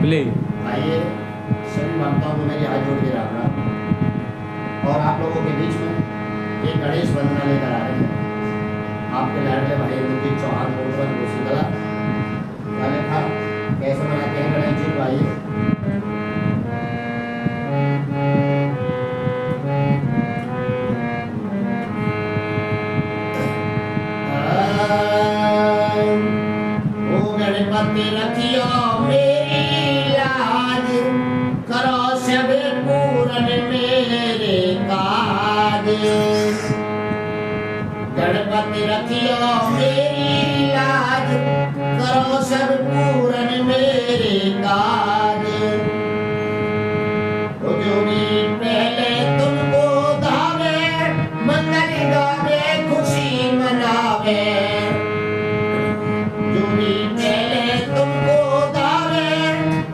Play. आइए सभी भक्तों को मेरी हाथ जोड़ के राम राम। और आप लोगों के बीच में एक गणेश वंदना लेकर आ रहे हैं। आपके लाडले भाई इंद्रजीत चौहान बोलकर कोशिकला क्या लिखा, कैसे बनाते हैं गणेश जी को, आइए। गणपति रखियो मेरी लाज, करो सब पूरन मेरे काज। गणपति रखियो मेरी लाज, करो सब पूरन मेरे काज। जो भी पहले तुमको धावे, मंगल गावे खुशी मनावे। जो भी पहले तुमको धावे,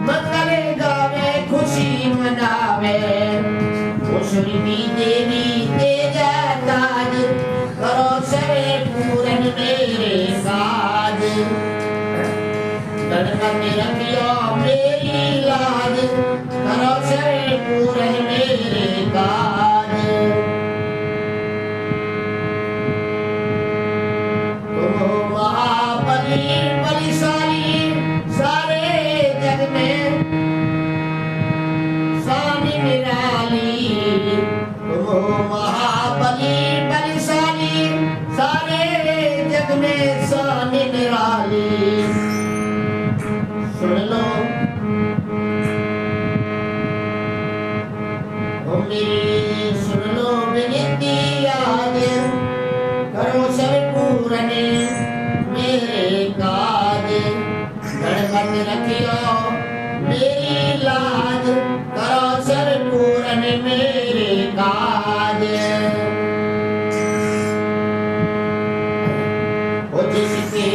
मंगल गावे खुशी मनावे। उसी देवी तेज ताज, करो सबे पूरन मेरे साज। गणपति रखियो मेरी लाज, करो सबे पूरन मेरे काज। तुम महाबली बलिशाली, सारे जग में शान निराली। तुम महाबली बलिशाली, सारे जग में शान निराली। सुन लो मेरी, सुन लो विनती आज, करो सब पूरन मेरे काज। गणपति रखियो मेरी लाज, करो सब पूरन मेरे काज। जिसके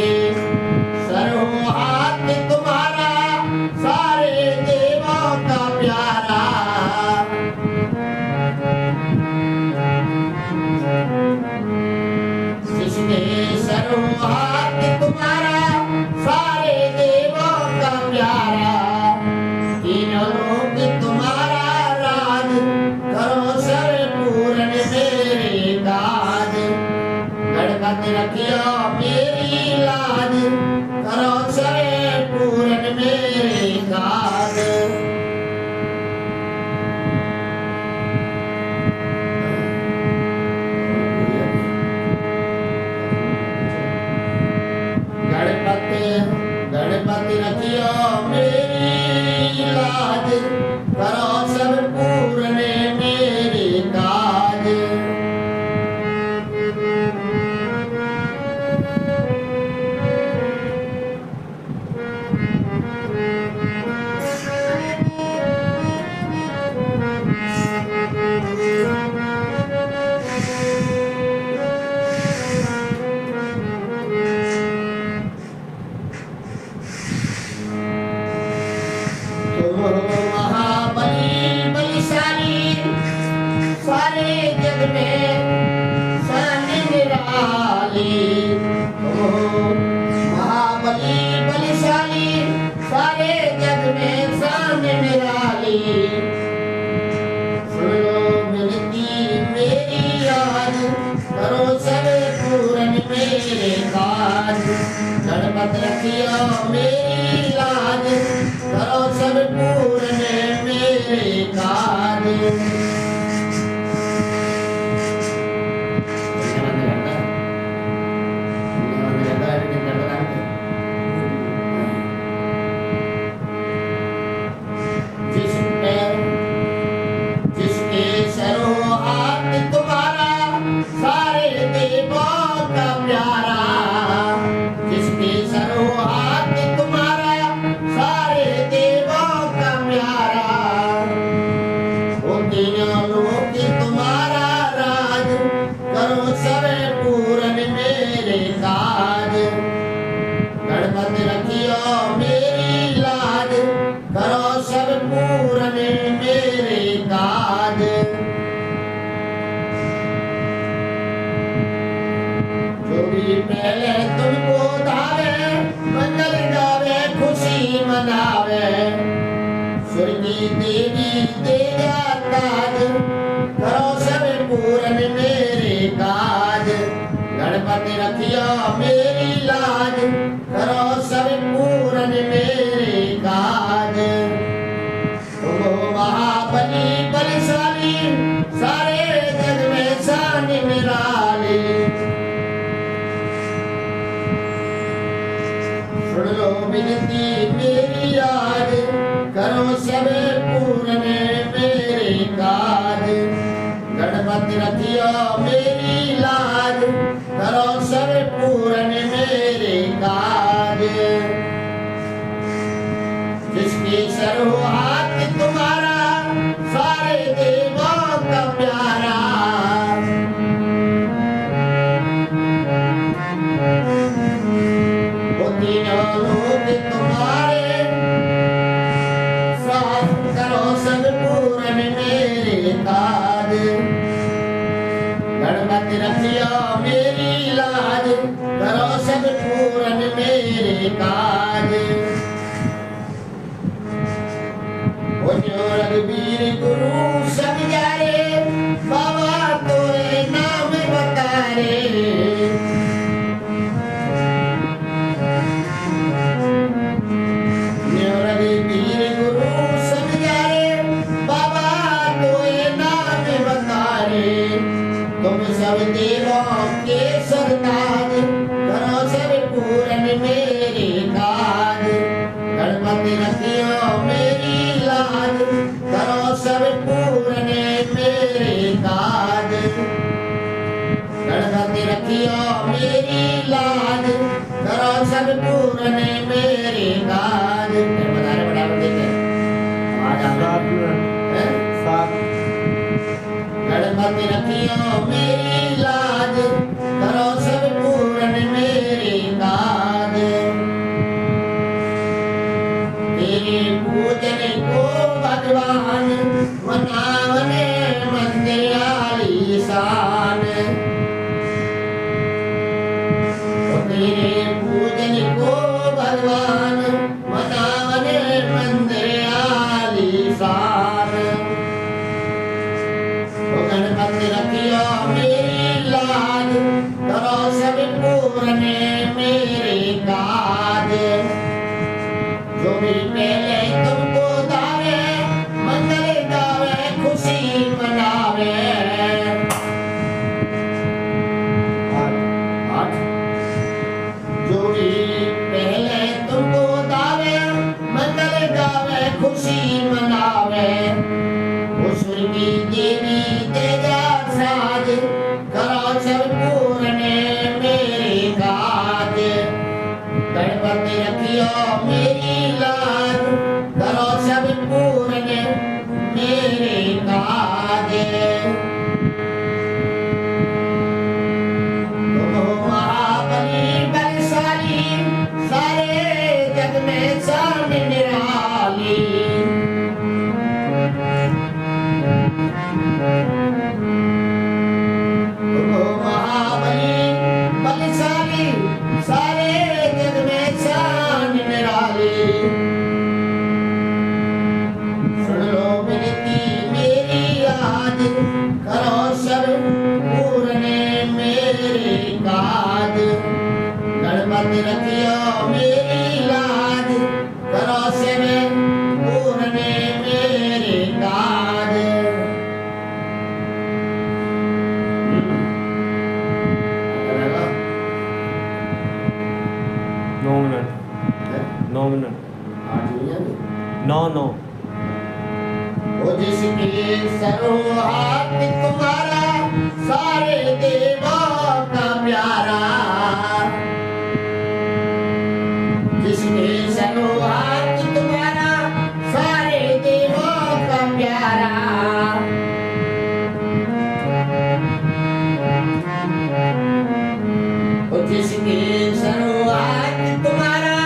सर हो हाथ तुम्हारा, सारे देवों का प्यारा। जिसके सर हो हाथ तुम्हारा, सारे देवों का प्यारा। तीनों लोक तुम्हारा राज, करो सब पूरन मेरे काज। गणपति रखियो मेरी लाज, करो सब पूरन मेरे काज। गणपति रखियो मेरी लाज, करो सब पूरन मेरे काज। महाबली बलिशाली, सारे जग में शान निराली। महाबली बलिशाली, सारे जग में शान निराली। सुन लो विनती मेरी आज, करो सब पूरन मेरे काज। गणपति रखियो मेरी लाज, करो सब पूरन मेरे काज। जिसके सरो हाथ तुम्हारा, सारे देवों का प्यारा। जिसके सरो हाथ तुम्हारा, सारे देवों का प्यारा। वो तीनों लोक तुम्हारा राज, करो सब पूरन मेरे काज। गणपति रखियो मेरी लाज, करो सब पूरन मेरे काज। जो भी पहले तुमको धावे, मंगल गावे खुशी मनावे। की देवी तेरा ताज, करो सब पूरन मेरे काज। गणपति रखिया मेरी लाज, करो सब पूरन मेरे काज। तुम हो महाबली बलशाली, सारे जग में शान निराली। सुन लो विनती मेरी आज, करो सब पूरन मेरे काज। गणपति रखियो मेरी लाज, करो सब पूरन मेरे काज। जिसके सर हो हाथ तुम्हारा, सारे देवों का प्यारा। वो तीनों लोग तुम्हारे, साथ करो सब पूरन मेरे काज। गणपति रखियो मेरी लाज, करो सब पूरन मेरे काज। वो जो रघुवीर गुरु सब जारे, बाबा तोरे नाम बतारे। जो रघुवीर गुरु सब जारे, बाबा तोरे नाम बतारे। तुम सब देवों के सरताज, करो सब पूरन मेरे काज। गणपति रखियो मेरी लाज, करो सब पूरन मेरे काज। गणपति रखियो मेरी लाज, करो सब पूरन मेरे काज। बता रहे बड़ा देखे गणपति रखियो मेरी लाज, करो सब पूरन मेरे काज। तेरे पूजन को भगवान, मनावने मंदिर आलीशान। तेरे पूजन को भगवान, मनावने मंदिर आलीशान। गणपति रखियो मेरी लाज, करो सब पूरन मेरे काज। जो भी पहले तुमको दावे, मंगल गावे खुशी मनावे। जो भी पहले तुमको दावे, मंगल गावे खुशी मनावे। सुर की देवी तेजा साज, करो सब पूरन मेरे काज। गणपति रखियो मेरी लाज, करो सब पूरन मेरे काज। तुम हो महाबली बलशाली, सारे जग में शान निराली। तुम हो महाबली बलशाली, सारे जग में शान निराली। सुन लो विनती मेरी आज, करो सब पूरन मेरे काज। गणपति रखियो मेरी लाज, करो सब पूरन मेरे काज। 9 मिनट 9 मिनट 9 वो जिसके सरो हाथ तुम्हारा, सारे देवों का प्यारा। जिसके सरो हाथ तुम्हारा, सारे देवों का प्यारा। वो जिसके सरो हाथ तुम्हारा,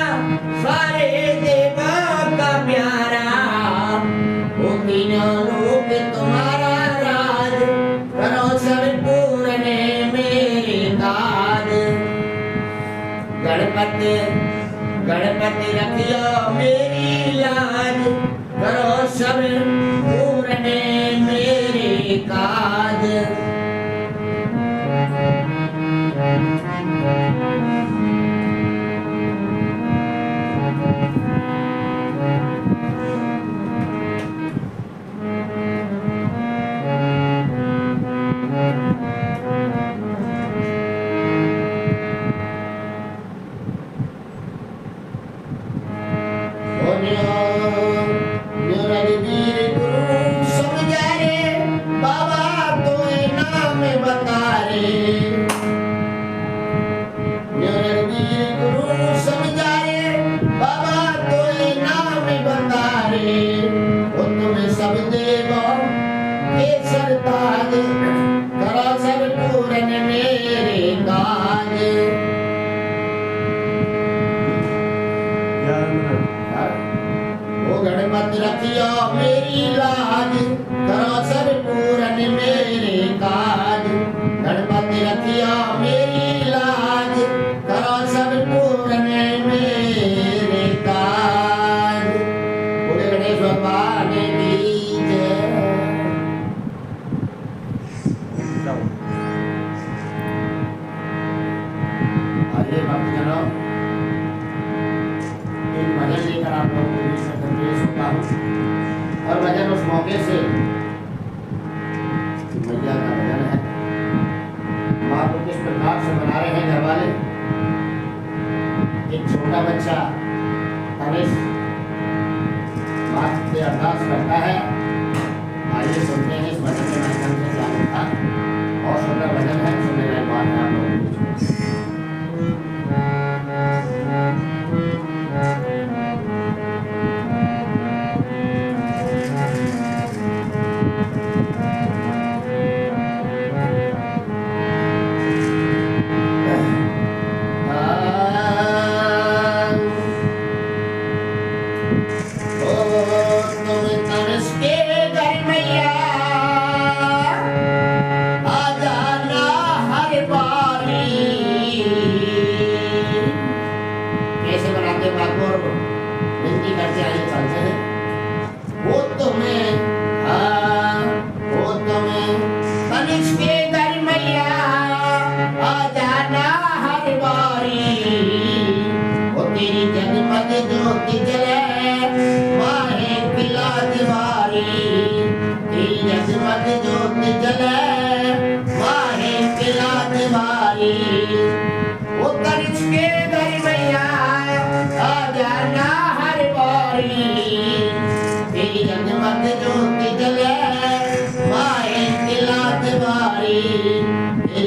सारे देवों का प्यारा। वो तीनों लोग तुम्हारा राज, करो सब पूरन मेरे काज। गणपति रखियो मेरी लाज, करो सब रघुवीर गुरु समझा रे बाबा तो नाम बता रे रघुवीर गुरु समझा रे बाबा तो नाम बता रे वो तुम्हें सब देवो के सरताज करा सब पूरन मेरे काज 11 मिनट वो गणपति रखियो मेरी लाज करो सब पूरन मेरे काज गणपति रखियो मेरी लाज करो सब पूरन मेरे काज बोले गणेश भगवान की जय आइए भक्तजनों एक भजन लेकर आप लोगों के बीच में पेश होता हूँ और भजन उस मौके से मैया का भजन है माँ को किस प्रकार से मना रहे हैं घर वाले एक छोटा बच्चा तनिष माँ से अरदास करता है आइए सुनते हैं इस भजन के माध्यम से क्या लिखा और सुंदर भजन है सुनने लायक बात है आप लोगों के बीच में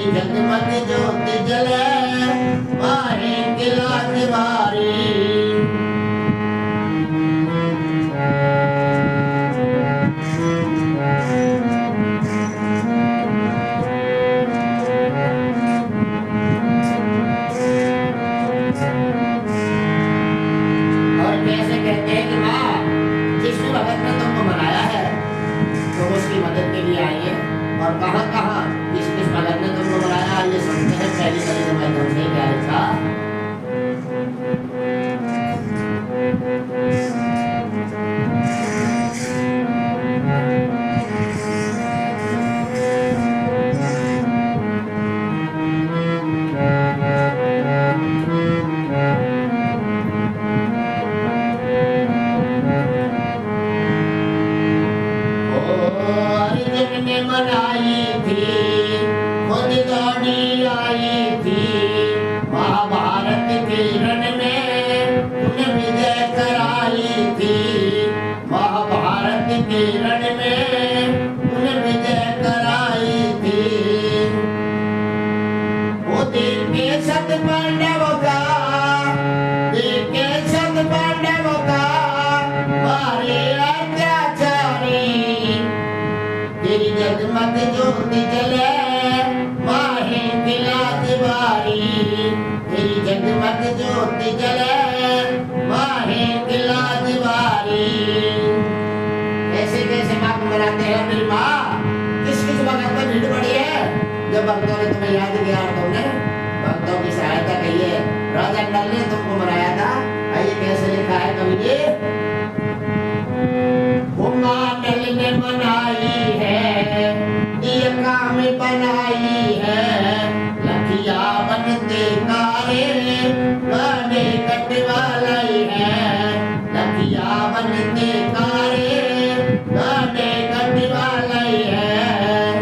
जगमग ज्योति जले माहे किला दीवारी और कैसे कहते हैं कि माँ जिस भी भगत ने तुमको बनाया है तो उसकी मदद के लिए आइए और कहाँ कहाँ किस किस भगत ने तुमको बनाया ये सुनते हैं पहली कड़ी के माध्यम से क्या लिखा मनाई थी खुद दौड़ी आई थी महाभारत के रण में तूने विजय कराई थी महाभारत के रण में तूने विजय कराई थी वो देख के सत पांडवों का देख के सत पांडवों का मारे अत्याचारी तेरी जगमग ज्योति जले माहे किला दीवारी तेरी जगमग ज्योति जले माहे किला दीवारी ऐसे कैसे माँ को मनाते हैं मेरी माँ किस किस वक्त में भीड़ पड़ी है जब भक्तों ने तुम्हें याद किया और तुमने भक्तों की सहायता की है राजा नल ने तुमको मनाया था आइए कैसे लिखा है कवि जी नल ने मनाई है दिया में बनाई है लखिया बनते कारे गाने कटवालाई है लखिया बनते कारे गाने कटवालाई है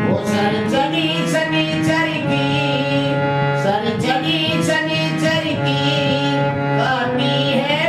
वो सर चढ़ी शनिचर की सर चढ़ी शनिचर की काटी है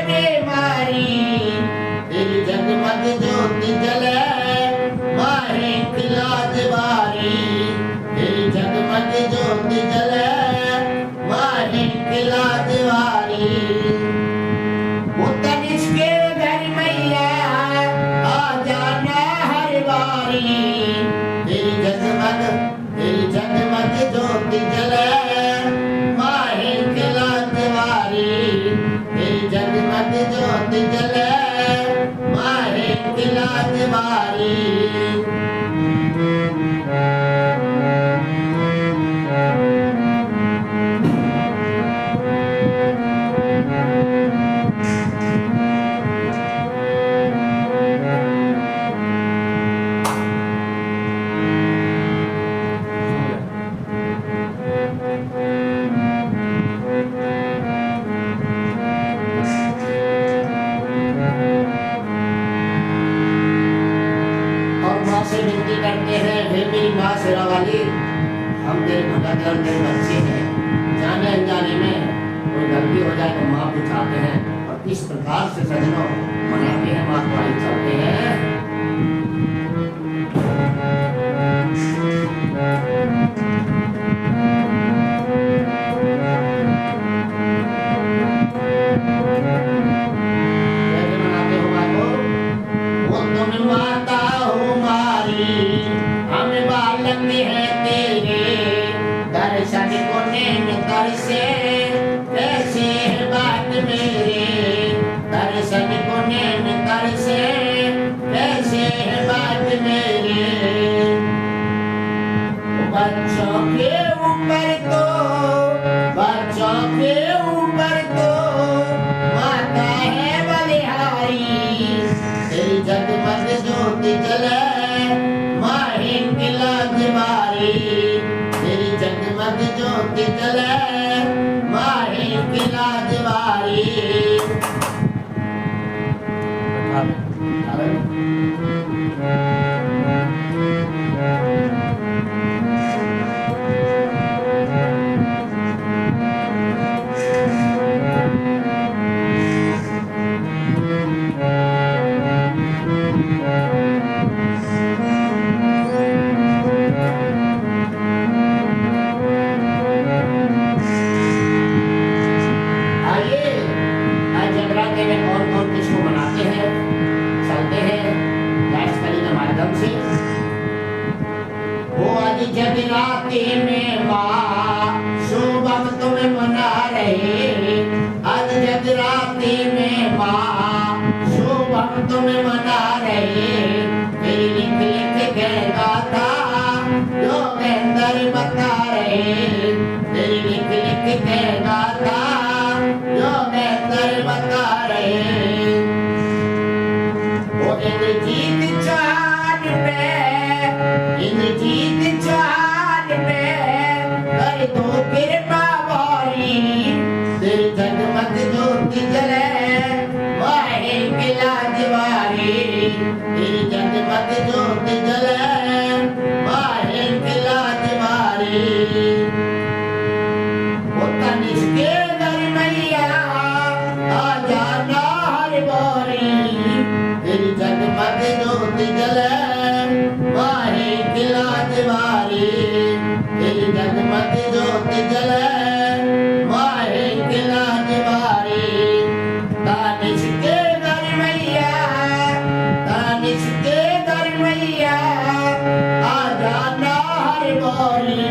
ज्योत जले माहे की लाज बारी। हम तेरे भगत और तेरे बच्चे हैं, जाने अनजाने में कोई गलती हो जाए तो माफी चाहते हैं और इस प्रकार से सजनों मनाते हैं, माँ को चलते हैं। कैसे मनाते हो माँ को? वो तुम माता हो मारी, हम बालक हैं तेरे, दर्शन को नैन तरसे कैसे है बात मेरे, दर्शन को नैन तरसे कैसे है बात मेरे। बच्चों के ऊपर तो, बच्चों के ऊपर तो माता है बलिहारी, तेरी जगमग ज्योति जले माहे की लाज बारी, तेरी जगमग ज्योति जले माहे की लाज बारी। जगराती में माँ शुभम तुम्हें मना रहे, आज जगराती में माँ शुभम तुम्हें मना रहे, तेरी लिख लिख के गाथा योगेंद्र बता रहे, तेरी लिख लिख के गाथा योगेंद्र बता रहे। वो इंद्रजीत चाँद पे, इंद्रजीत चाँद पे कर दो कृपा बारी, तेरी जगमग ज्योति जले माहे की लाज बारी, तेरी जगमग ज्योति जले माहे की लाज बारी। वो तनिष के घर मैया आ जाना हर बारी, तेरी जगमग ज्योति जले माहे की लाज बारी, तेरी जगमग ज्योति जले माहे की लाज बारी। तानिश के घर मैया, तानिश के घर मैया आ जाना हर बारी,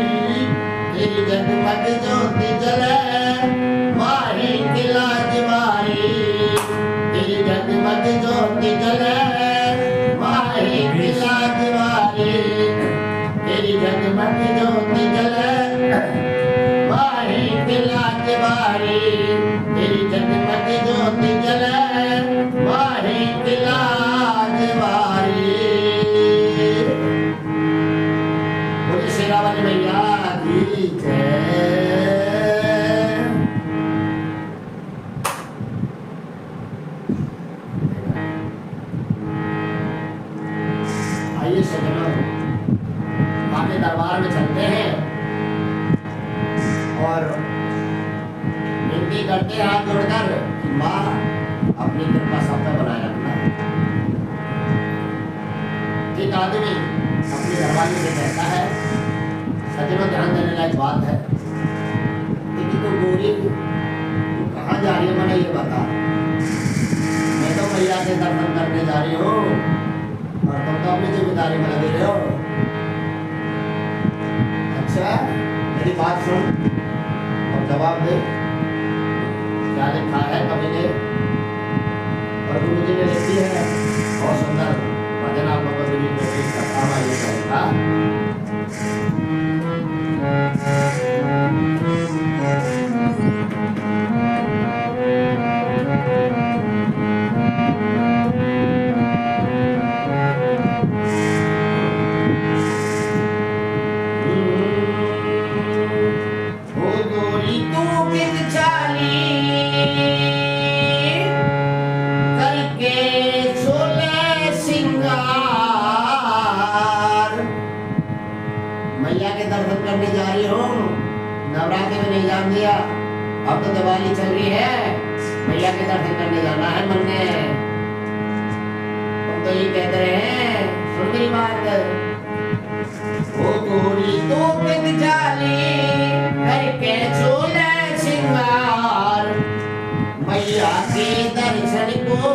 तेरी जगमग ज्योति जले माहे की लाज बारी, तेरी जगमग ज्योति जले माहे की लाज बारी, तेरी जगमग ज्योति जले माहे की लाज बारी, तेरी जगमग ज्योति जले माहे की लाज बारी। बोले शेरावाली मैया की जय। आइए सजनों माँ के दरबार में चलते हैं और विनती करते हैं हाथ जोड़कर कि माँ अपनी कृपा सब पे बनाए रखना। एक आदमी अपनी घरवाली से कहता है, सजनों ध्यान देने लायक बात है, लेकिन तो गोरी तू कहाँ जा रही है मैंने ये बता। मैं तो मैया के दर्शन करने जा रही हूँ और तुम तो अपनी जिम्मेदारी में लगे रहे हो। अच्छा मेरी बात सुन और जवाब दे, क्या लिखा है कवि ने? नवरात्रि में नहीं जान दिया। अब तो दिवाली चल रही है, मैया के दर्शन करने जाना है मन में। तुम तो ये कहते रहे, सुन मेरी बात। ओ गोरी तो बिन जाली करके झोले सिंगार, मैया के दर्शन को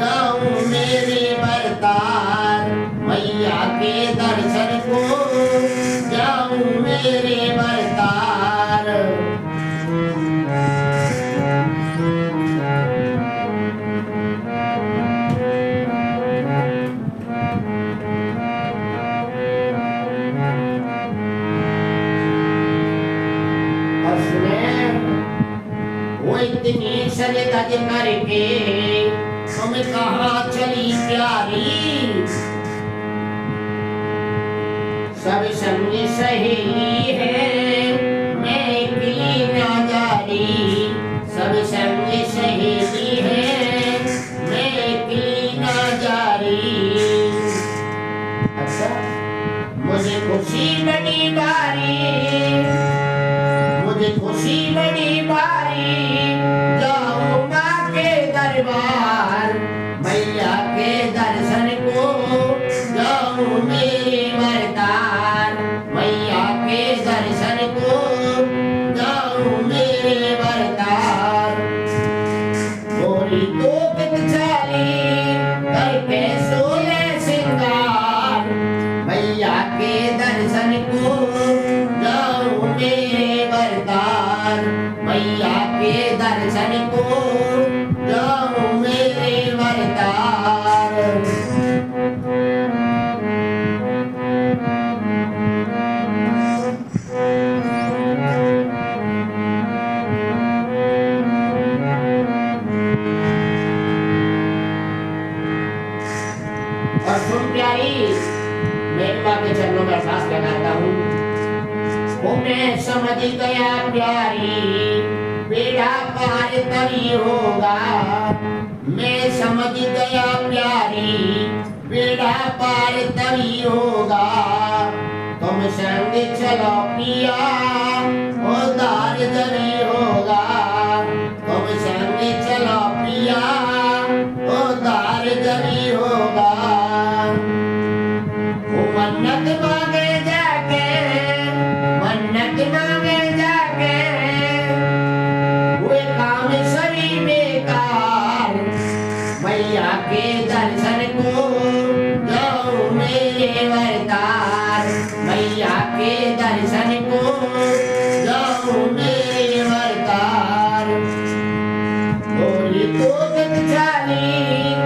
जाऊं मेरे बरतार, मैया के दर्शन को जाऊं मेरे बरतार। वो इतनी सजदज करके तुम कहाँ चली प्यारी, सब संग सहेली है मैं अकेली ना जारी, सब संग सहेली है मैं अकेली ना जारी। अच्छा, मुझे खुशी बड़ी भारी, मुझे खुशी बड़ी भारी, जाऊं माँ के दरबार, मैया के दर्शन को जाऊं मेरे बरतार, मैया के दर्शन को जाऊं मेरे बरतार। गोरी तो कितनी करके सोले सिंगार, मैया के दर्शन को जाऊं मेरे बरतार, मैया के दर्शन को जाऊं मेरे बरतार। और सुन प्यारी, मैं माँ के चरणों में अरदास लगाता हूँ। मैं समझ गया प्यारी, बेड़ा पार तभी होगा, मैं समझ गया प्यारी, बेड़ा पार तभी होगा। तुम संग चलो पिया उद्धार जभी होगा, तुम संग चलो पिया उद्धार जभी होगा। वो मन्नत मांगे जाके, मन्नत मांगे जाके, वो काम सभी बेकार, मैया के दर्शन को जाऊं मेरे बरतार, मैया के दर्शन को जाऊं मेरे बरतार। गोरी तो चाली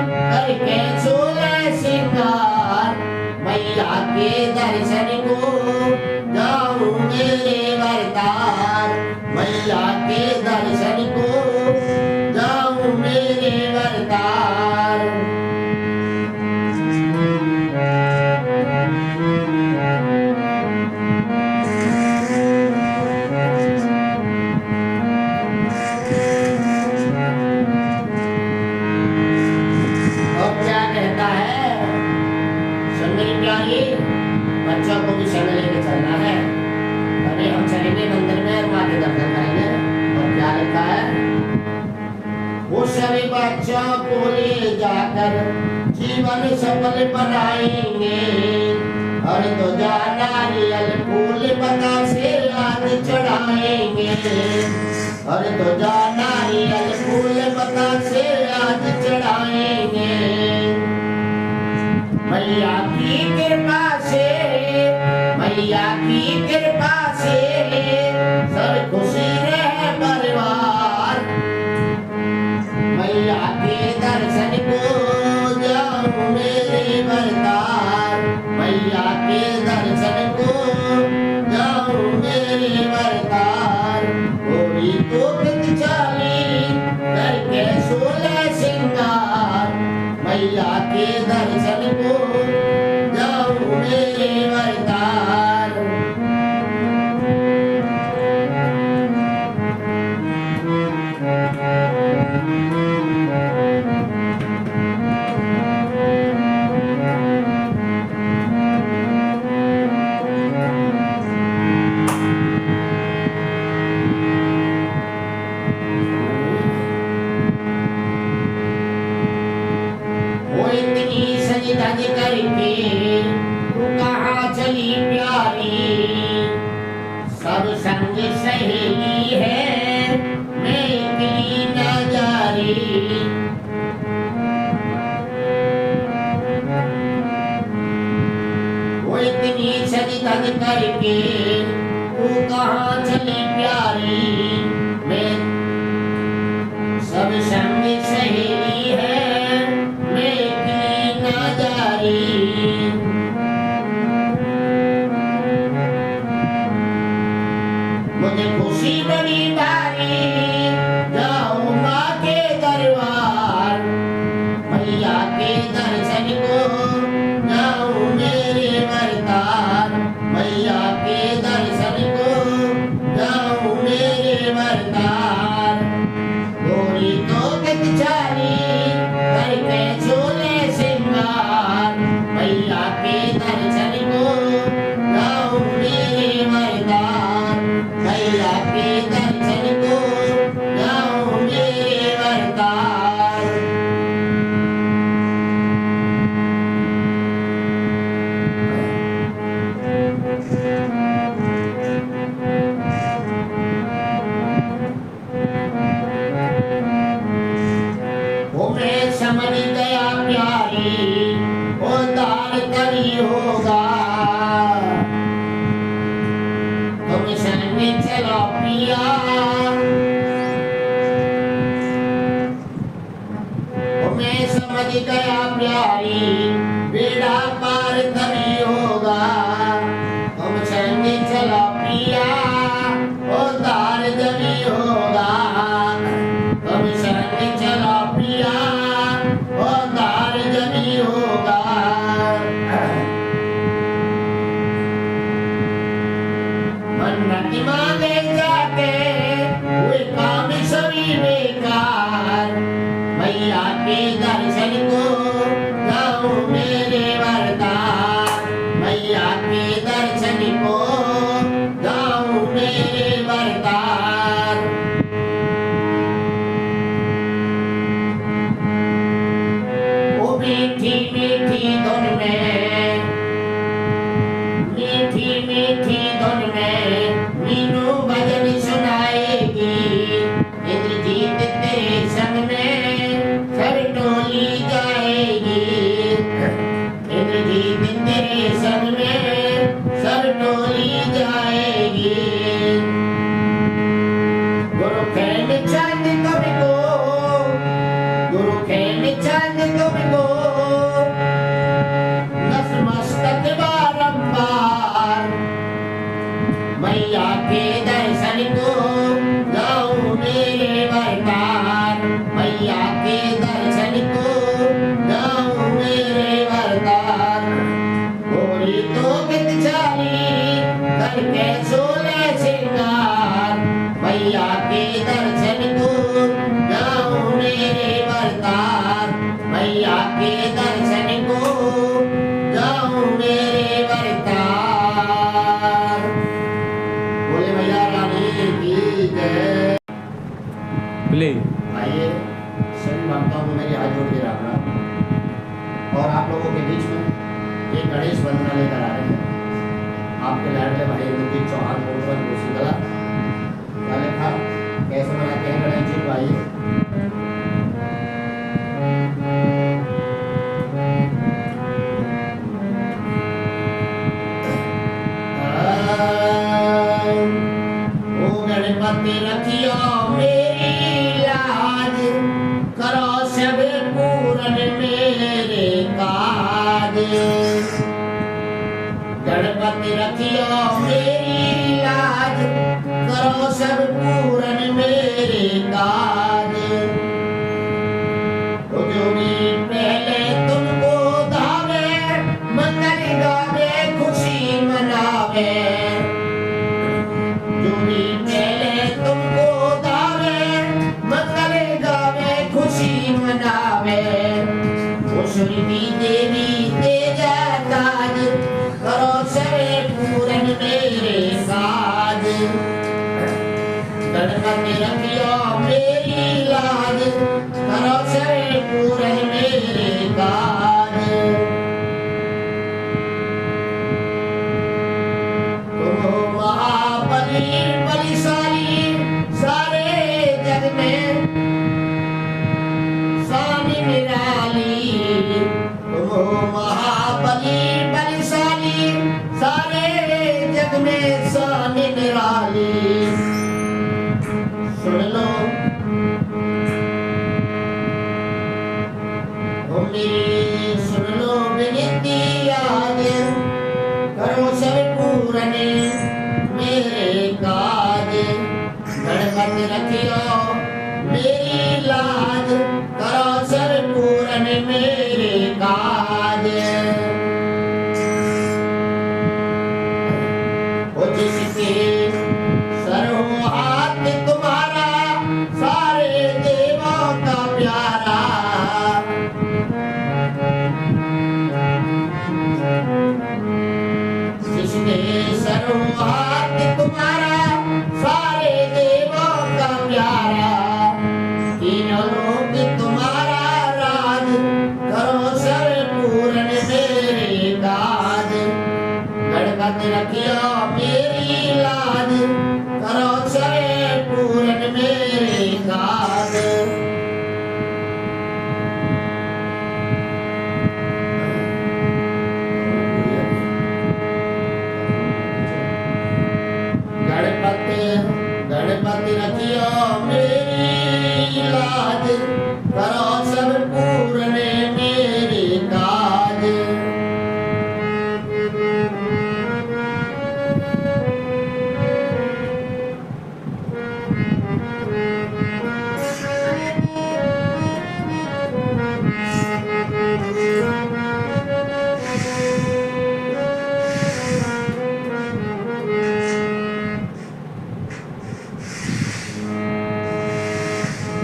करके सोले सिंगार, मैया के दर्शन को जाऊं मेरे बरतार, मैया के दर्शन को जाऊं मेरे बरतार। और क्या कहता है, सुन मेरी प्यारी, बच्चों को भी संग लेके चलना है। अरे हम चलेंगे मंदिर में और माँ के दर्शन करेंगे। और क्या लिखा है, वो सभी बच्चों को ले जाकर जीवन सफल बनाएंगे, और तो जा नारियल फूल बतासे आज चढ़ाएंगे, और तो जा नारियल फूल बतासे आज चढ़ाएंगे। मैया की कृपा से, मैया की कृपा से सब खुशी रहे परिवार, मैया के दर्शन को जाऊं मेरे बरतार, मैया के दर्शन को जाऊं मेरे बरतार। गोरी तो चाली करके सोले सिंह तज करके तू कहाँ चली प्यारी, सब संग सहेली है मैं अकेली न जा रही। वो इतनी सज धज करके तू कहाँ चली प्यारी, मैं सब संग सहेली है मैं अकेली न जा रही। मुझे खुशी बड़ी भारी जाऊं माँ के दरबार, मैया के दर्शन को जाऊं मेरे वरदान, मैया के दर्शन को जाऊं मेरे वरदान। गोरी तो गचारी करके चोले सिंगार, मैया के दर्शन को जाऊं मेरे वरदान, मैया के दर्शन को जाऊं मेरे वरदान। वो मैं समझ गया प्यारी वो दान कभी होगा, तुम संग चलो पिया, वो मैं समझ गया प्यारी बेड़ा पार कभी होगा, तुम संग चलो पिया वो दान कभी होगा, तुम संग चलो पिया वो दान कभी होगा। मन्नत मांगे जाते हुए काम सभी बेकार, मैया के दर्शन को जाऊं मेरे वरदान, मैया के दर्शन को जाऊं मेरे वरदान। ओ मीठी मीठी धुन में, मीठी मीठी धुन में मीनू भजन सुनाएगी, इंद्रजीत तेरे संग में सब टोली जाएगी, इंद्रजीत तेरे संग में सब टोली जाएगी। गुरु खेल चंद तुमको, गुरु खेल चंद तुमको नतमस्तक बारंबार, मैया के दर्शन को जाऊं मेरे वरदान, मैया के दर्शन को जाऊं मेरे वरदान। गोरी तो गचारी करके सोले सिंगार, मैया के दर्शन को जाऊं मेरे वरदान, मैया के दर्शन को जाऊं मेरे वरदान। बोले मैया रानी की जय। प्ले आइए सभी माताओं को मेरी हाथ जोड़ के राम राम। और आप लोगों के बीच में एक गणेश वंदना लेकर आ रहे हैं आपके लाडले भाई इंद्रजीत चौहान मोटवन कोशीकला। क्या लिखा कैसे मनाते हैं गणेश जी को, आइए। ओ गणपति रखियो मेरी लाज, करो सब पूरन मेरे काज। गणपति रखियो मेरी लाज, करो सब पूरन मेरे काज। तो जो भी पहले तुमको धावे, मंगल गावे खुशी मनावे, जो भी पहले तुमको धावे, मंगल गावे खुशी मनावे। सुरती देवी तेजा ताज, करो सबे पूरन मेरे साज। गणपति रखियो मेरी लाज, करो सबे पूरन मेरे काज। तुम हो महाबली बलशाली, सारे जग में शान निराली। सुन लो ओ मेरी, सुन लो विनती आज, करो सब पूरन मेरे काज। गणपति रखियो मेरी लाज, करो सब पूरन मेरे काज। ओ जिसके सर हो हाथ तुम्हारा, सारे देवों का प्यारा। जिसके सर हो हाथ तुम्हारा, सारे देवों का प्यारा। तीनों लोक तुम्हारा राज, करो सब पूरन मेरे काज। गणपति रखियो मेरी लाज, करो सब पूरन मेरे काज। गणपति रखियो मेरी लाज, करो सब पूरन मेरे काज।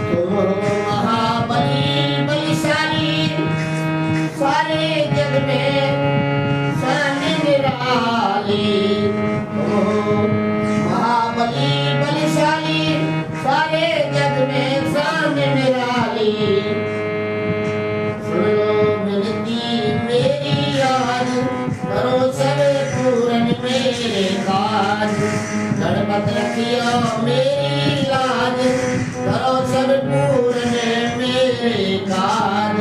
तुम हो महाबली बलशाली, सारे जग में शान निराली। तुम हो महाबली बलशाली, सारे जग में शान निराली। सुन लो विनती मेरी आज, करो सब पूरन मेरे काज। गणपति रखियो मेरी लाज, करो सब पूरन मेरे काज।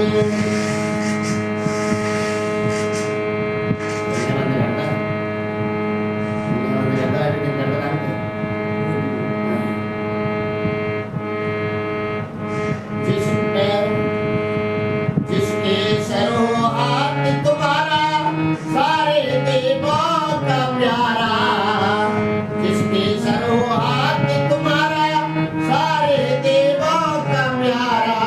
जिसके सर हो हाथ तुम्हारा, सारे देवों का प्यारा। जिसके सर हो हाथ तुम्हारा, सारे देवों का प्यारा।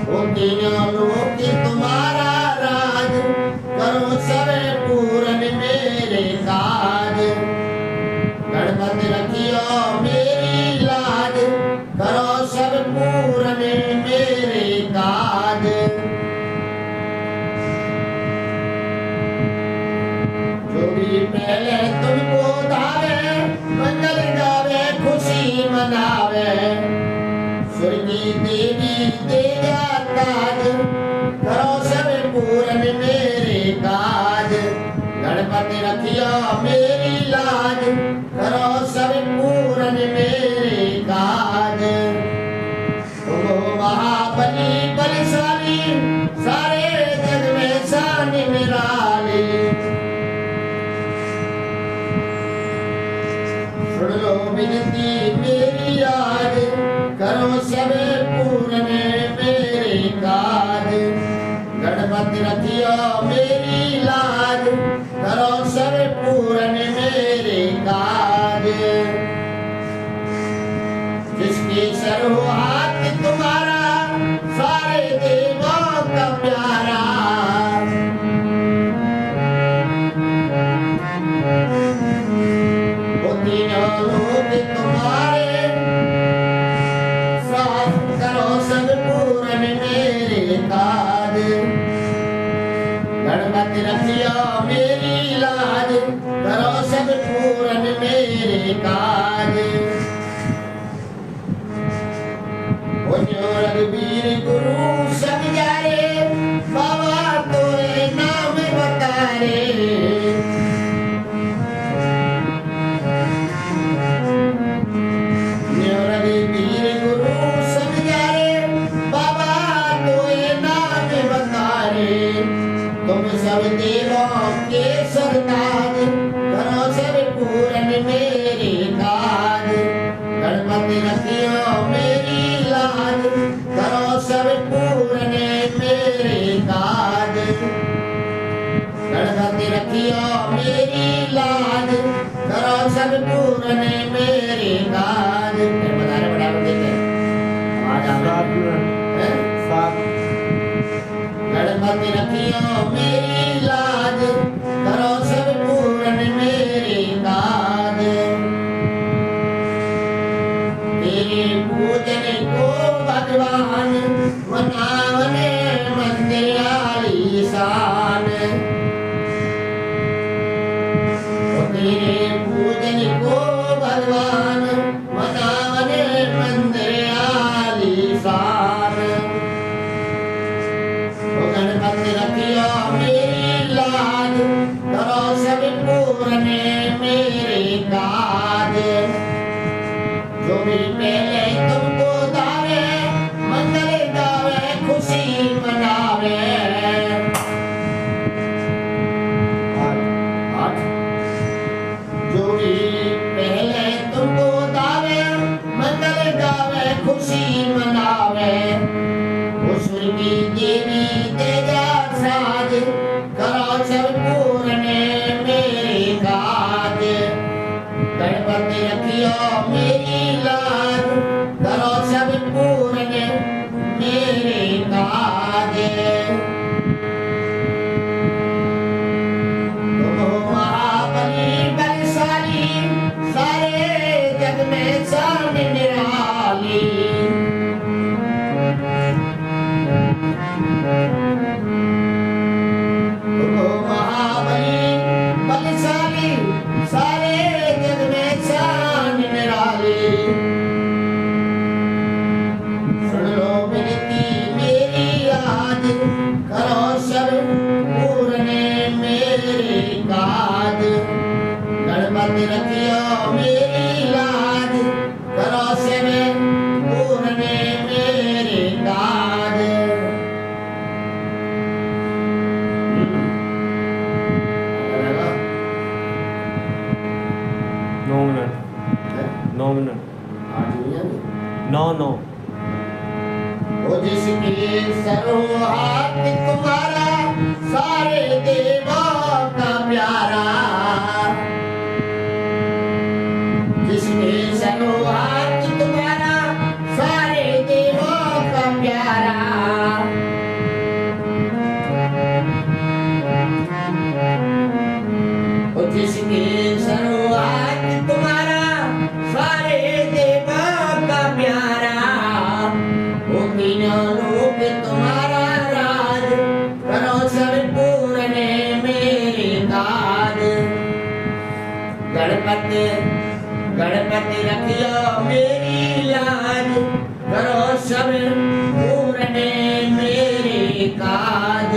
ओ तीनों लोक तुम्हारा राज, करो सब पूरन मेरे काज। गणपति रखियो मेरी लाज, करो सब पूरन मेरे काज। जो भी पहले तुमको धावे, मंगल गावे खुशी मनावे। स्वर्गी देवी देगा ताज, करो सब पूरन मेरे काज। गणपति रखियो मेरी लाज, करो सब पूरन मेरे काज। तुम हो महाबली बलशाली, सारे जग में शान निराली। सुन लो विनती मेरी आज, करो सब पूरन मेरे काज। गणपति रखियो मेरी लाज, करो सब पूरन मेरे काज। जिसके सर हो हाथ तुम्हारा, सारे देवों का प्यारा। वो तीनों लोक तुम्हारे साथ, करो सब पूरन मेरे काज। गणपति रखियो सब देवों के सरताज, करो सब पूर्ण मेरे काज। गणपति रखियो मेरी लाज, करो सब पूर्ण मेरे काज। गणपति रखियो मेरी लाज, करो सब पूर्ण मेरे काज। बता रहे बड़ा देते गणपति रखियो मेरी लाज, करो सब पूर्ण मेरे काज। तेरे पूजन को भगवान, मनावने मंदिर आलीशान। तेरे पूजन को भगवान, मनावने मंदिर आलीशान। गणपति रखियो मेरी लाज, करो सब पूर्ण मेरे काज। जो भी पहले तुमको दावे, मंगल गावे खुशी मनावे। जो भी पहले तुमको दावे, मंगल गावे खुशी मनावे। सुर की देवी तेजा साज, करो सब पूर्ण मेरे काज। गणपति रखियो मेरी लाज, करो सब पूर्ण मेरे काज। तुम हो महाबली बलशाली, सारे जग में शान निराली। तुम हो महाबली बलशाली, सारे जग में शान निराली। सुन लो विनती मेरी आज, करो सब पूर्ण मेरे काज। गणपति रखियो मेरी लाज, करो सब पूर्ण मेरे काज। 9 मिनट 9 मिनट 9 वो जिसके सरो हाथ तुम्हारा, सारे देवों का प्यारा। जिसके सरो हाथ तुम्हारा, सारे देवों का प्यारा। वो जिसके सरो हाथ तुम्हारा, सारे देवों का प्यारा। वो तीनों लोक तुम्हारा राज, करो सब पूर्ण मेरे काज। गणपति गणपति रखियो मेरी लाज, करो सब पूर्ण मेरे काज।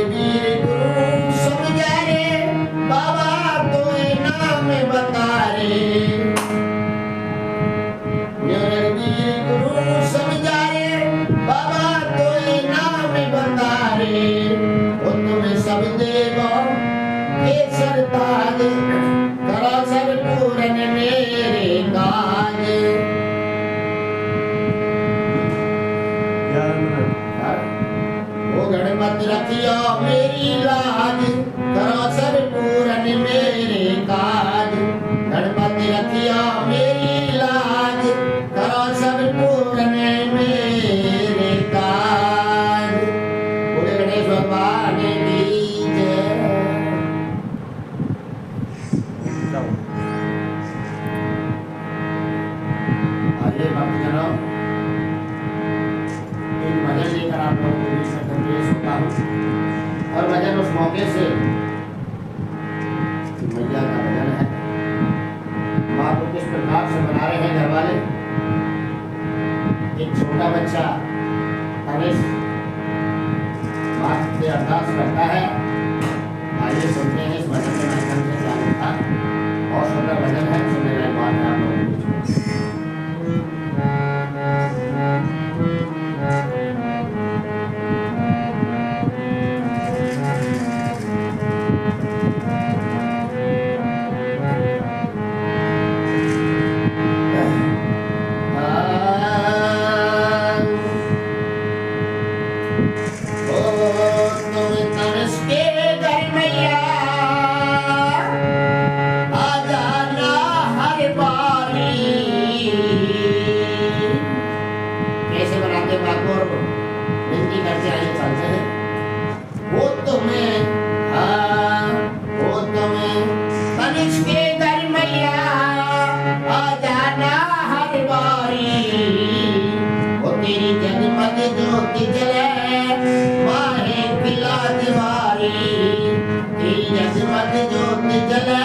वीर गुरु समझा रे, बाबा तो नाम बता रे। वीर गुरु समझा रे, बाबा तो नाम बता रे। वो तुम्हें सब देवों के सरताज, करो सब पूर्ण मेरे काज। गणपति रखियो मेरी लाज, करो सब पूर्ण मेरे काज। गणपति रखियो मेरी लाज, करो सब पूर्ण मेरे काज। बोले गणेश भगवान की जय। आइए भक्तजनों, एक भजन लेकर आप लोगों को बीच में संदेश होता हूँ, और भजन उस मौके से ज्योति जले माहे किला दीवारी तेरी जगमग ज्योति जले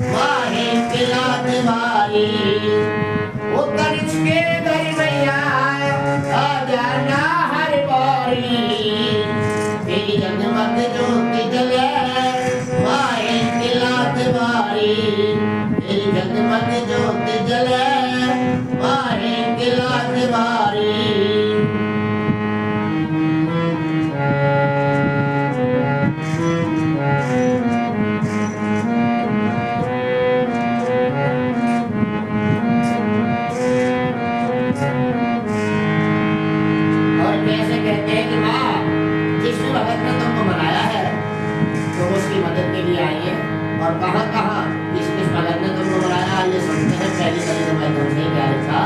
माहे किला दीवारी वो तर्ज के घर मैया आ जाना हर बारी तेरी जगमग ज्योति जले माहे किला दीवारी तेरी जगमग ज्योति जले माहे किला दीवारी और कहाँ कहाँ किस किस भगत ने तुमको बनाया ये सुनते हैं पहली कली तो मैं तुमसे क्या लिखा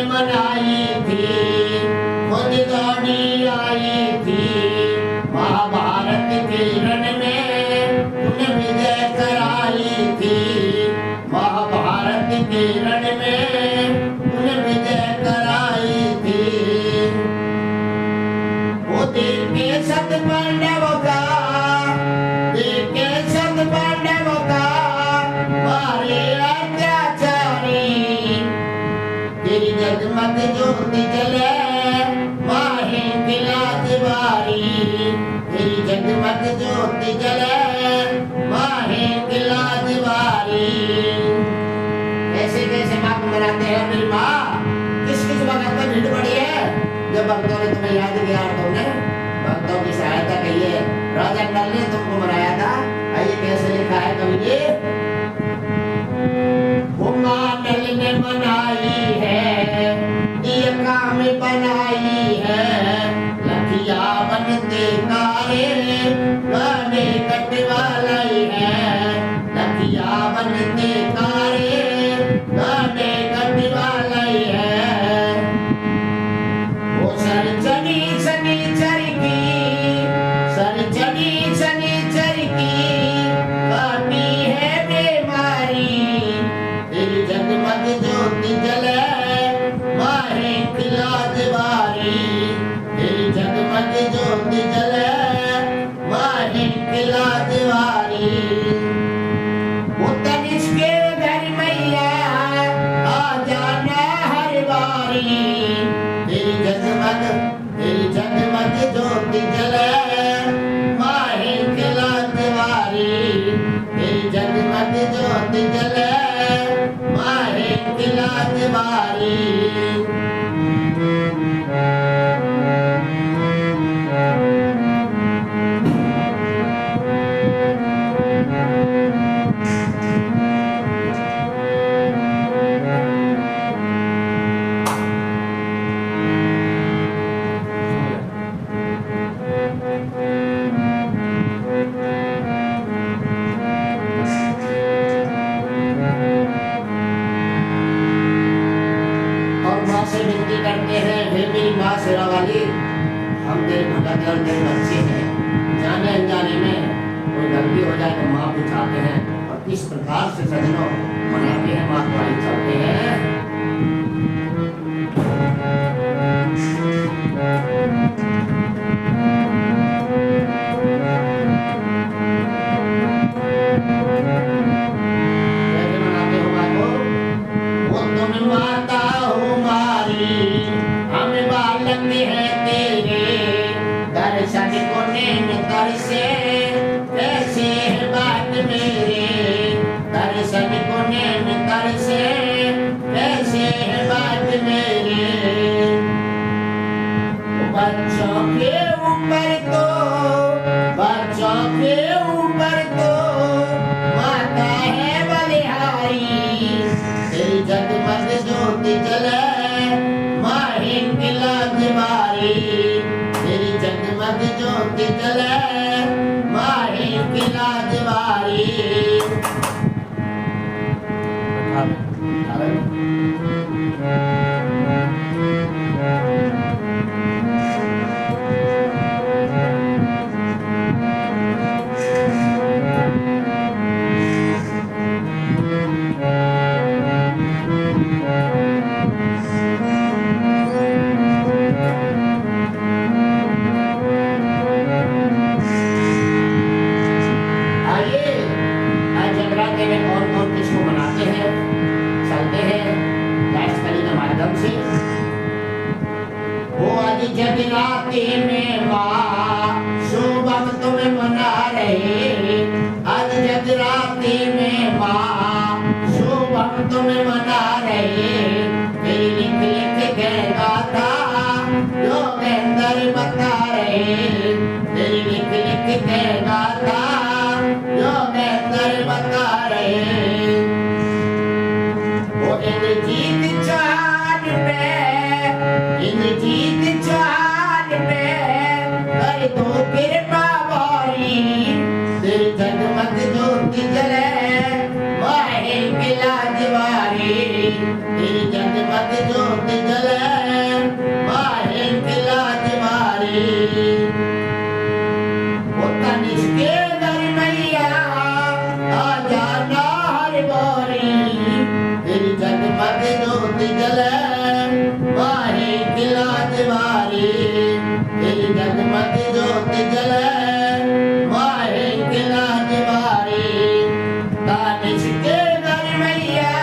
मनाई थी खुद दौड़ी आई थी महाभारत के रण में तूने विजय कराई थी महाभारत के रण में तूने विजय कराई थी वो देख के सत पांडवों का देख के सत पांडवों का मारे अत्याचारी तेरी जगमग ज्योति जले माहे किला दीवारी तेरी जगमग ज्योति जले माहे किला दीवारी कैसे कैसे माँ को मनाते हैं मेरी माँ किस किस वक्त में भीड़ पड़ी है जब भक्तों ने तुम्हें याद किया और तुमने भक्तों की सहायता की है राजा नल ने तुमको मनाया था आइए कैसे लिखा है कवि जी नल ने मनाई है ये काम बनाई है लखिया बनते कारे गाने कटवालाई है लखिया बनते कारे गाने कटवालाई है वो सर चढ़ी शनिचर की सर चढ़ी शनिचर की काटी है बीमारी तेरी जगमग ज्योति जले माहे किला दीवारी तेरी जगमग ज्योति जले माहे किला दीवारी वो तनिष के घर मैया आ जाना हर बारी तेरी जगमग ज्योति जले माहे किला दीवारी तेरी जगमग ज्योति जले माहे किला दीवारी शेरा वाली हम तेरे भगत और तेरे बच्चे हैं जाने अनजाने में कोई गलती हो जाए तो माफ उठाते हैं और किस प्रकार से सजनों मनाते हैं माँ को आई चलते हैं दर्शन को नैन तरसे कैसे है बात मेरे दर्शन को नैन तरसे कैसे है बात मेरे बच्चों के ऊपर तो माता है बलिहारी तेरी जगमग ज्योति जले माहे किला दीवारी तेरी जगमग ज्योति जले माहे किला दीवारी ढंग से। वो आज जगराते में माँ शुभम तुम्हें मना रहे, आज जगराते में माँ शुभम तुम्हें मना रहे। तेरी लिख लिख के गाता जो अंदर बता रहे, तेरी लिख लिख के गाता जो अंदर बता रहे। वो इंद्रजीत चाँद पे, इंद्रजीत चाँद पे कर दो कृपा भारी, तेरी जगमग ज्योति जले माहे किला दीवारी, तेरी जगमग ज्योति जले माहे किला दीवारी। वो तनिष के घर मैया आ जाना हर बोरी, तेरी जगमग ज्योति जले माहे किला दीवारी, तेरी जगमग ज्योति जले माहे किला दीवारी। तानिश के घर मैया,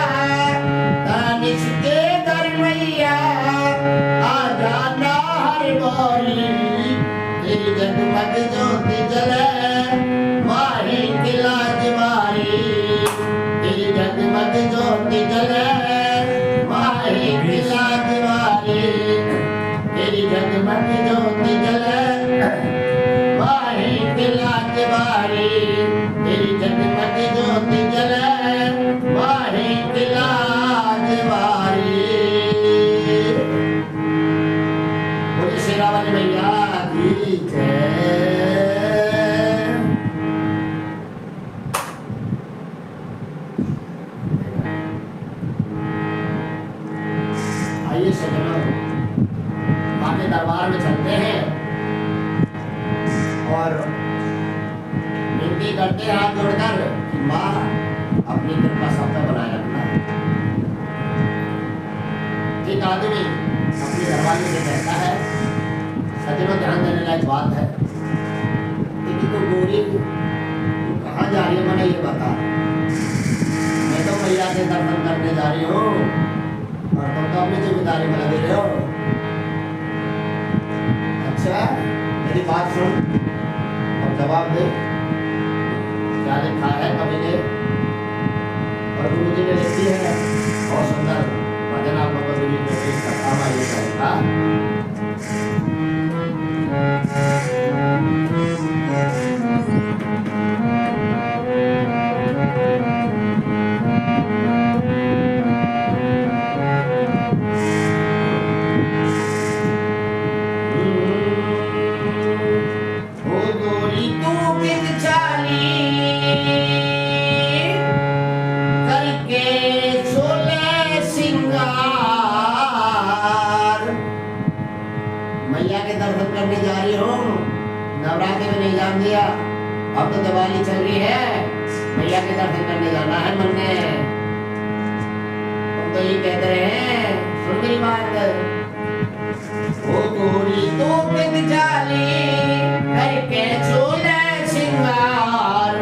तानिश के घर मैया आ जाना हर बोरी, तेरी जगमग ज्योति जले माहे किला दीवारी, तेरी जगमग ज्योति जले माहे किला दीवारी, तेरी जगमग ज्योति जले माहे किला दीवारी, तेरी जगमग ज्योति जले माहे किला दीवारी। बोले शेरावाली मैया की जय। आइए सज्जनों, माँ के दरबार में चलते हैं और विनती करते हैं हाथ जोड़कर कि माँ अपनी कृपा सब पे बनाए रखना। एक आदमी अपनी घरवाली से कहता है, सज्जनों ध्यान देने लायक बात है, कि तो गोरी तू कहाँ जा रही है, मैंने ये बता। मैं तो मैया के दर्शन करने जा रही हूँ और तुम तो अपनी जिम्मेदारी में लगे रहे हो। अच्छा मेरी बात सुन और जवाब दे, क्या लिखा है कवि ने और गुरु जी ने लिखी है। बहुत सुंदर भजन आप लोगों के बीच में पेश करता हूँ। ये कहेगा मैया के दर्शन करने जा रही हूँ, नवरात्रि में नहीं जान दिया, अब तो दिवाली चल रही है, मैया के दर्शन करने जाना है मन में। तुम तो ये कहते रहे हैं, सुन मेरी बात। ओ गोरी तू बिन जाली करके छोले सिंगार,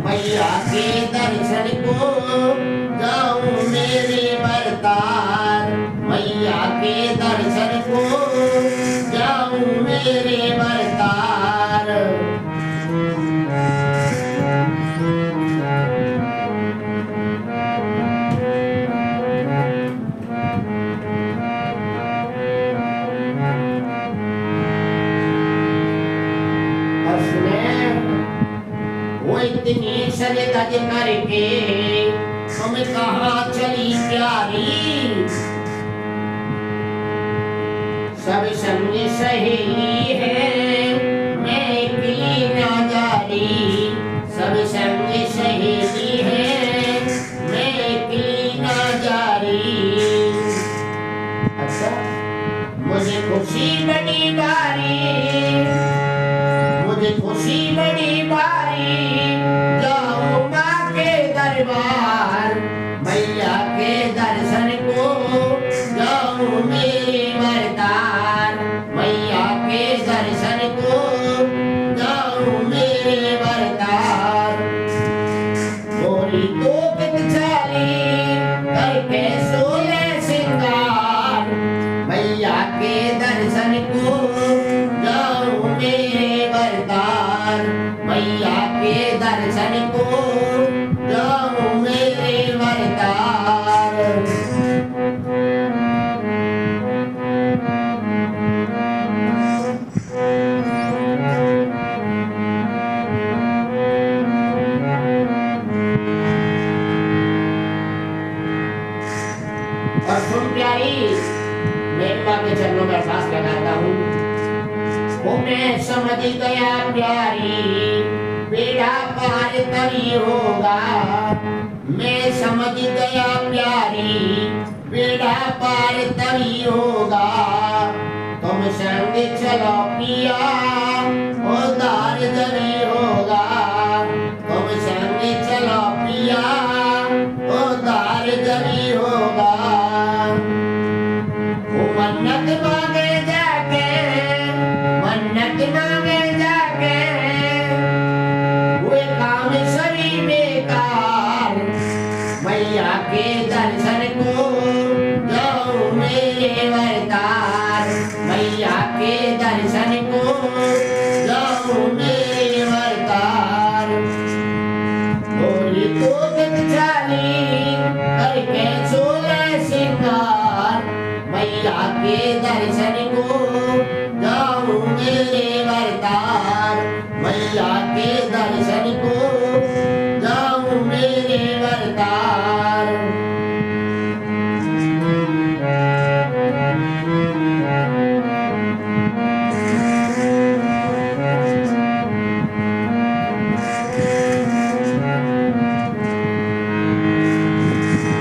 मैया के दर्शन को जाऊं मेरे बरतार, मैया के दर्शन को जाऊं मेरे बरतार। और सुने, वो इतनी सजदज करके तुम कहाँ चली प्यारी, सब संग सहेली है मैं अकेली ना जारी, सब संग सहेली है मैं अकेली ना जारी। अच्छा मुझे खुशी बड़ी बारी, मुझे खुशी बड़ी बारी, जाओ माँ के दरबार, मैया के दर्शन को जाऊं मेरे बरतार, मैया के दर्शन को जाऊं मेरे बरतार। गोरी तो कित चाली करके सोले सिंगार, मैया के दर्शन को जाऊं मेरे वरदार, मैया के दर्शन को जाऊं मेरे वरदार। और सुन प्यारी, मैं माँ के चरणों में अरदास लगाता हूँ। वो मैं समझ गया प्यारी, बेड़ा पार तभी होगा। मैं समझ गया प्यारी, बेड़ा पार तभी होगा। तुम संग चलो पिया, उद्धार जभी होगा। तुम संग चलो पिया, उद्धार जभी होगा। वो मन्नत मांगे जाके, मन्नत मांगे जाके, वो काम सभी बेकार। मैया के दर्शन को जाऊं मेरे वरदार, मैया के दर्शन को जाऊं मेरे वरदार। बोली तो चाली करके सोलह सिंगार, मैया के दर्शन को जाऊं मेरे वरदार, मैया के दर्शन को जाऊं मेरे वरदार।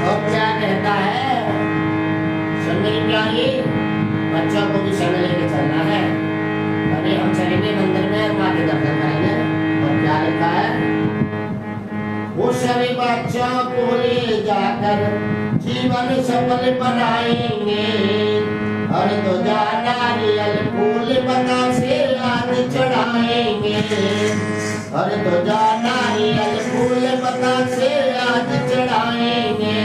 और क्या कहता है सुन मेरी प्यारी, बच्चों को भी संग लेके चलना है। अरे हम चलेंगे मंदिर में और माँ के दर्शन करेंगे। और क्या लिखा है, वो सभी बच्चों को ले जाकर जीवन सफल बनाएंगे। और तो नारियल फूल बतासे आज चढ़ाएंगे। और तो नारियल फूल बतासे आज चढ़ाएंगे।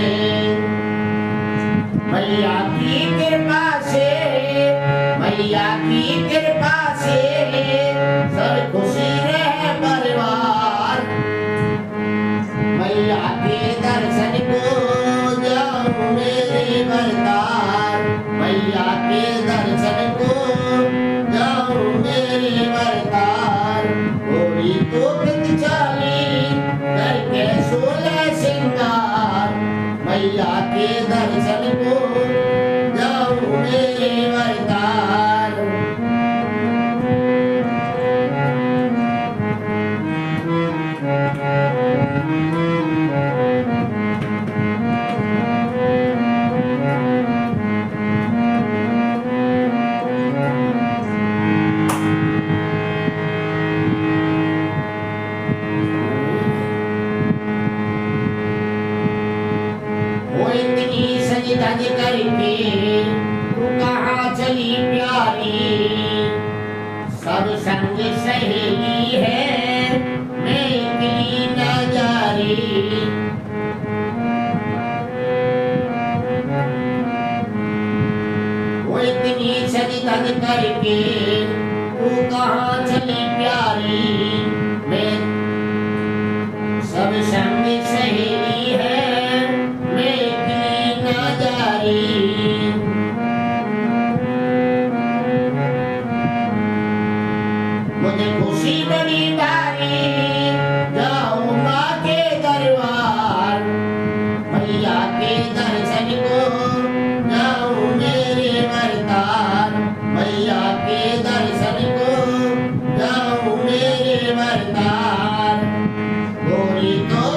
मैया की कृपा से, मैया की कृपा से सब खुशी रहे परिवार। मैया के दर्शन को जाऊं मेरे वरदार, मैया के दर्शन को जाऊं मेरे वरदार। गोरी तो चाली करके सोलह सिंगार, मैया के दर्शन को जाऊं मेरे वरदार। धज करके तू कहाँ चली प्यारी, सब संग सहेली है मैं इकली न जारी। वो इतनी सज धज करके तू कहाँ चली प्यारी, मैं सब संग सहेली है मुझे खुशी बड़ी भारी जाऊं माँ के दरबार। मैया के दर्शन को जाऊं मेरे वरदार, मैया के दर्शन को जाऊं मेरे वरदार। गोरी तो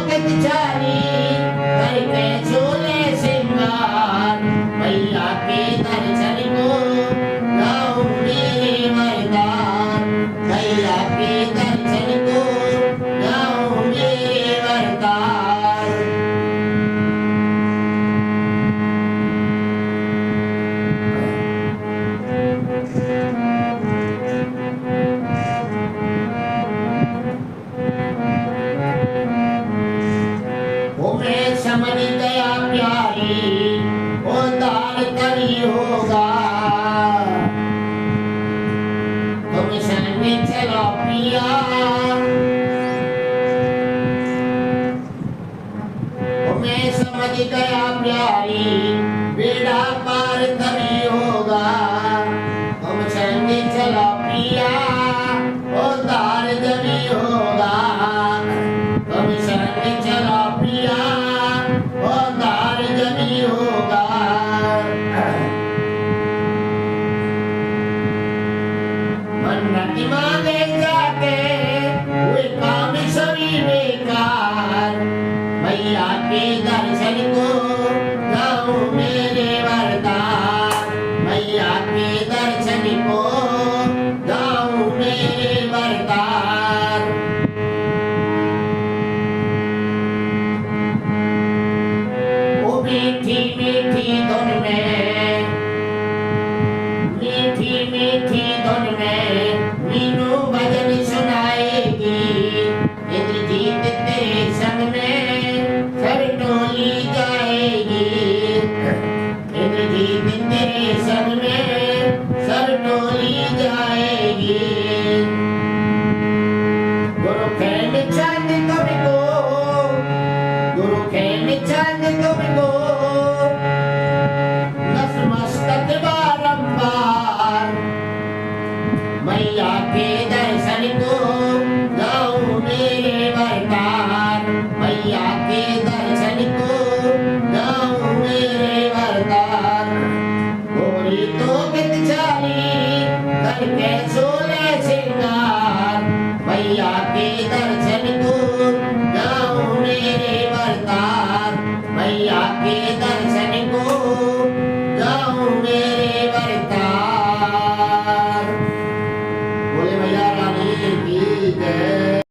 चाली करके छोले सिंगार, मैया के दर्शन को जाऊं मेरे वरदार, मैया के दर्शन को जाऊं मेरे वरदार। वो मैं समझ गया प्यारी, उद्धार तभी होगा। या